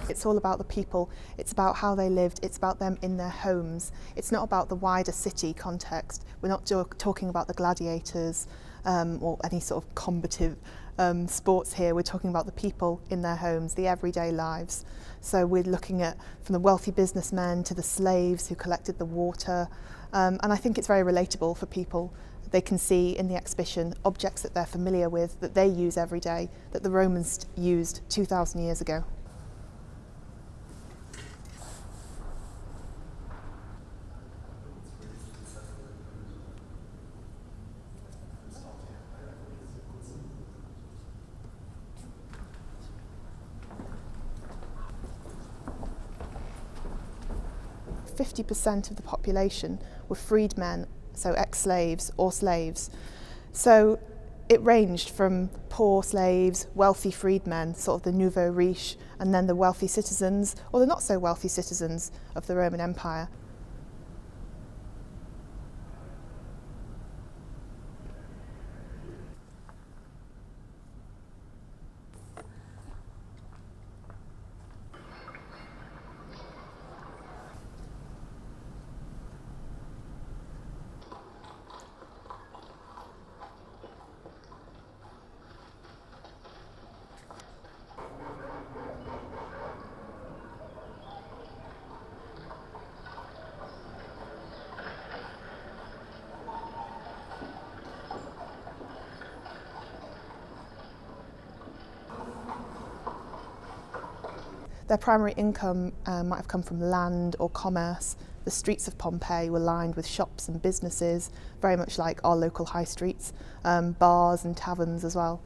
It's all about the people, it's about how they lived, it's about them in their homes. It's not about the wider city context. We're not talking about the gladiators or any sort of combative sports here. We're talking about the people in their homes, the everyday lives. So we're looking at from the wealthy businessmen to the slaves who collected the water. And I think it's very relatable for people. They can see in the exhibition objects that they're familiar with, that they use every day, that the Romans used 2,000 years ago. %50 of the population were freedmen, so ex-slaves or slaves. So it ranged from poor slaves, wealthy freedmen, sort of the nouveau riche, and then the wealthy citizens, or the not so wealthy citizens of the Roman Empire. Their primary income might have come from land or commerce. The streets of Pompeii were lined with shops and businesses, very much like our local high streets, bars and taverns as well.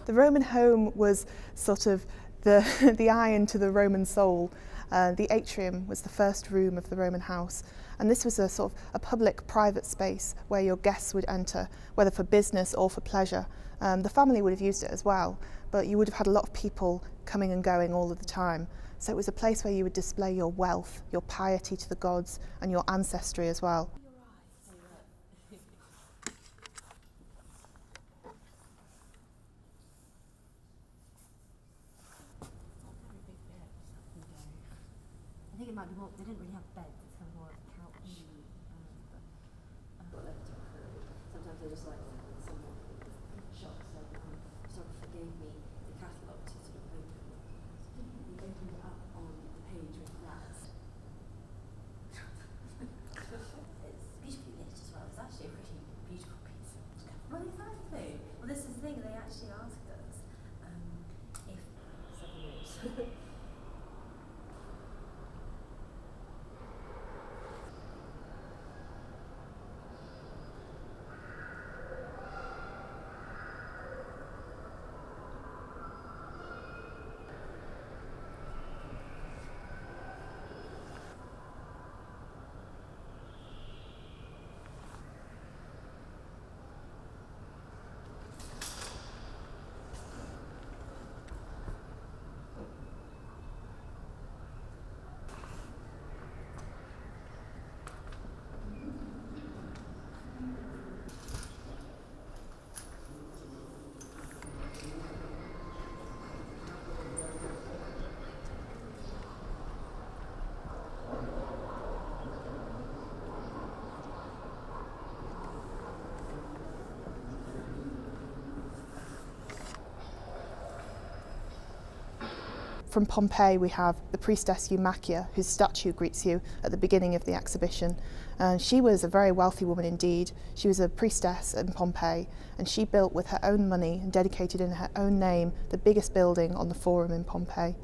The Roman home was sort of the eye into the Roman soul. The atrium was the first room of the Roman house, and this was a sort of a public private space where your guests would enter, whether for business or for pleasure. The family would have used it as well, but you would have had a lot of people coming and going all of the time. So it was a place where you would display your wealth, your piety to the gods, and your ancestry as well. I think it might be more, they didn't really have beds, it's kind of more like a couch. Sometimes they just like somewhat shocked, so sort of forgave me the catalogue to sort of open. We opened it up on the page with that. It's beautifully lit as well, it's actually a pretty beautiful piece. Well, exactly. Well, this is the thing, they actually asked us if several years. From Pompeii we have the priestess Eumachia, whose statue greets you at the beginning of the exhibition. She was a very wealthy woman indeed. She was a priestess in Pompeii, and she built with her own money and dedicated in her own name the biggest building on the Forum in Pompeii.